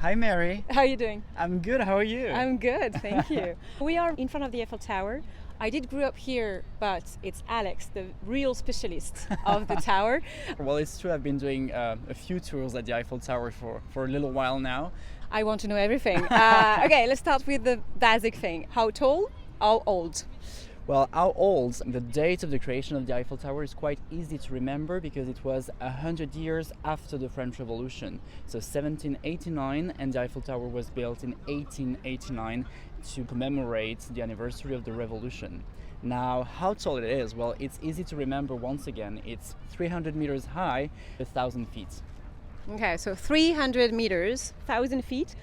Hi, Mary. How are you doing? I'm good. How are you? I'm good, thank you. We are in front of the Eiffel Tower. I did grow up here, but it's Alex, the real specialist of the tower. Well, it's true. I've been doing a few tours at the Eiffel Tower for a little while now. I want to know everything. Okay, let's start with the basic thing. How tall? How old? Well, how old? The date of the creation of the Eiffel Tower is quite easy to remember because it was 100 years after the French Revolution. So 1789, and the Eiffel Tower was built in 1889 to commemorate the anniversary of the revolution. Now, how tall it is? Well, it's easy to remember once again. It's 300 meters high, 1,000 feet. Okay, so 300 meters, 1,000 feet.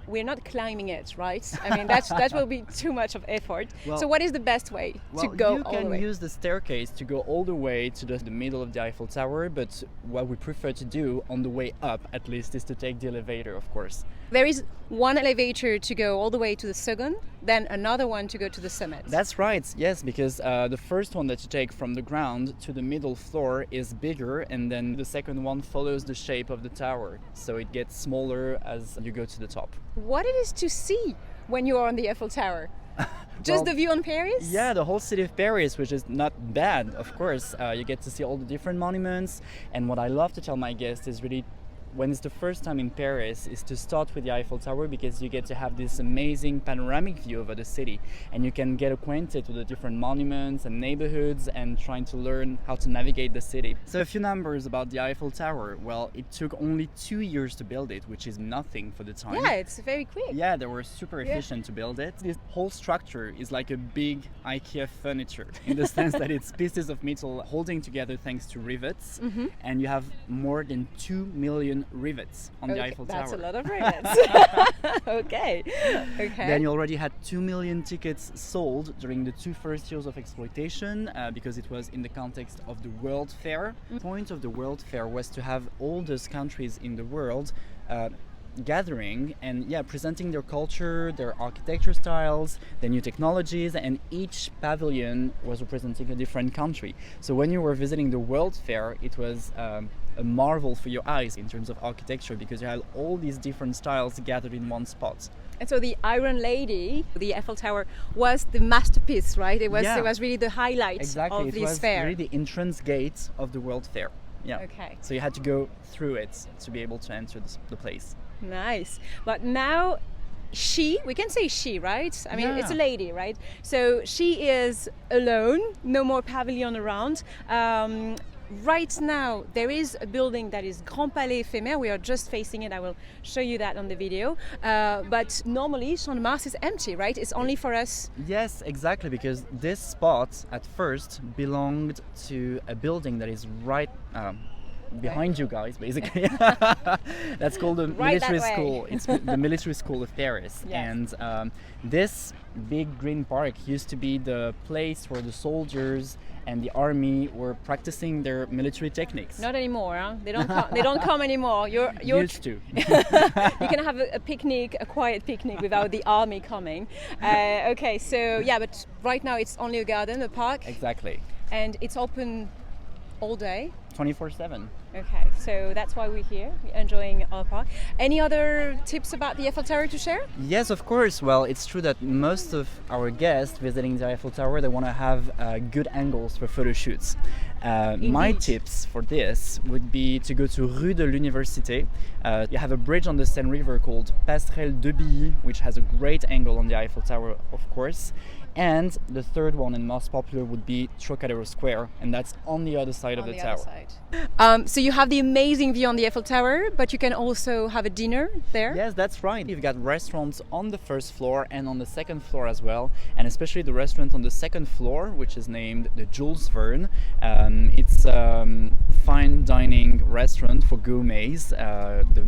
We're not climbing it, right? I mean, that will be too much of effort. Well, so what is the best way to go all the way? You can use the staircase to go all the way to the middle of the Eiffel Tower, but what we prefer to do on the way up, at least, is to take the elevator, of course. There is one elevator to go all the way to the second, then another one to go to the summit. That's right, yes, because the first one that you take from the ground to the middle floor is bigger, and then the second one follows the shape of the tower, so it gets smaller as you go to the top. What it is to see when you are on the Eiffel Tower? Just the view on Paris? Yeah, the whole city of Paris, which is not bad, of course. You get to see all the different monuments, and what I love to tell my guests is really, when it's the first time in Paris, is to start with the Eiffel Tower because you get to have this amazing panoramic view over the city, and you can get acquainted with the different monuments and neighborhoods and trying to learn how to navigate the city. So a few numbers about the Eiffel Tower. Well, it took only 2 years to build it, which is nothing for the time. Yeah, it's very quick. Yeah, they were super efficient to build it. This whole structure is like a big IKEA furniture in the sense that it's pieces of metal holding together thanks to rivets, and you have more than 2 million rivets on the Eiffel Tower. That's a lot of rivets. Okay. Then you already had 2 million tickets sold during the 2 first years of exploitation because it was in the context of the World Fair. The point of the World Fair was to have all those countries in the world gathering and presenting their culture, their architecture styles, the new technologies, and each pavilion was representing a different country. So when you were visiting the World Fair, it was a marvel for your eyes in terms of architecture because you had all these different styles gathered in one spot. And so the Iron Lady, the Eiffel Tower, was the masterpiece, right? It was really the highlight of this fair. It was really the entrance gate of the World Fair. Yeah. Okay. So you had to go through it to be able to enter the place. Nice. But now we can say she, right? I mean, it's a lady, right? So she is alone, no more pavilion around. Right now, there is a building that is Grand Palais Éphémère. We are just facing it. I will show you that on the video. But normally, Champ de Mars is empty, right? It's only for us. Yes, exactly, because this spot at first belonged to a building that is right behind you guys, basically. That's called the military school. It's the military school of Paris. Yes. And this big green park used to be the place where the soldiers and the army were practicing their military techniques. Not anymore, huh? They don't come. They don't come anymore. You're used to. You can have a picnic, a quiet picnic, without the army coming. Okay, so but right now it's only a garden, a park. Exactly. And it's open all day. 24/7. Okay, so that's why we're here, enjoying our park. Any other tips about the Eiffel Tower to share? Yes, of course. Well, it's true that most of our guests visiting the Eiffel Tower, they want to have good angles for photo shoots. My tips for this would be to go to Rue de l'Université. You have a bridge on the Seine River called Passerelle de Billy, which has a great angle on the Eiffel Tower, of course. And the third one and most popular would be Trocadero Square, and that's on the other side of the tower. So you have the amazing view on the Eiffel Tower, but you can also have a dinner there? Yes, that's right. You've got restaurants on the first floor and on the second floor as well, and especially the restaurant on the second floor, which is named the Jules Verne. It's a fine dining restaurant for gourmets. The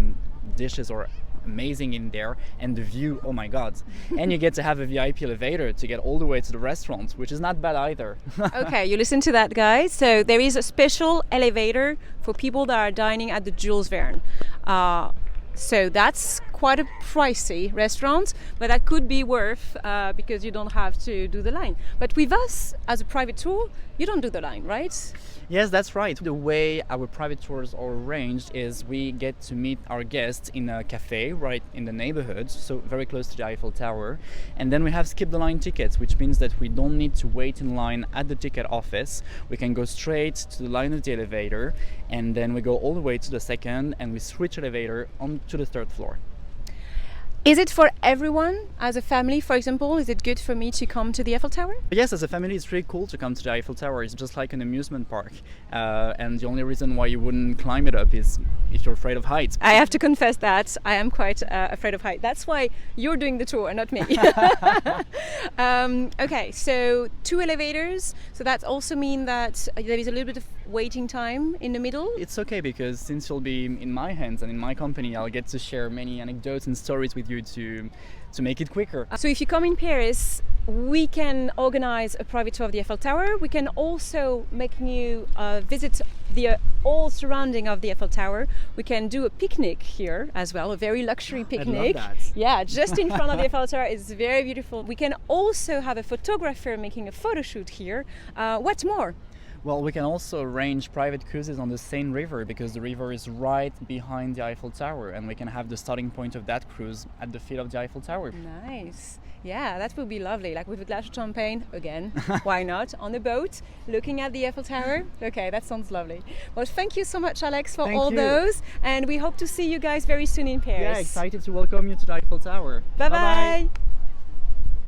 dishes are amazing in there, and the view, oh my god. And you get to have a VIP elevator to get all the way to the restaurant, which is not bad either. Okay, you listen to that, guys. So there is a special elevator for people that are dining at the Jules Verne. So that's quite a pricey restaurant, but that could be worth because you don't have to do the line. But with us, as a private tour, you don't do the line, right? Yes, that's right. The way our private tours are arranged is we get to meet our guests in a cafe right in the neighborhood, so very close to the Eiffel Tower. And then we have skip the line tickets, which means that we don't need to wait in line at the ticket office. We can go straight to the line of the elevator, and then we go all the way to the second and we switch elevator on to the third floor. Is it for everyone as a family, for example? Is it good for me to come to the Eiffel Tower? Yes, as a family, it's really cool to come to the Eiffel Tower. It's just like an amusement park. And the only reason why you wouldn't climb it up is if you're afraid of heights. I have to confess that I am quite afraid of height. That's why you're doing the tour, not me. Okay, so 2 elevators. So that also means that there is a little bit of waiting time in the middle. It's okay because since you'll be in my hands and in my company, I'll get to share many anecdotes and stories with you to make it quicker. So if you come in Paris, we can organize a private tour of the Eiffel Tower. We can also make you visit the all surrounding of the Eiffel Tower. We can do a picnic here as well, a very luxury picnic. I love that. Yeah, just in front of the Eiffel Tower. It's very beautiful. We can also have a photographer making a photo shoot here. What more? Well, we can also arrange private cruises on the Seine River because the river is right behind the Eiffel Tower, and we can have the starting point of that cruise at the feet of the Eiffel Tower. Nice. Yeah, that would be lovely. Like with a glass of champagne, again, why not? On a boat, looking at the Eiffel Tower. Okay, that sounds lovely. Well, thank you so much, Alex, for all those. And we hope to see you guys very soon in Paris. Yeah, excited to welcome you to the Eiffel Tower. Bye-bye.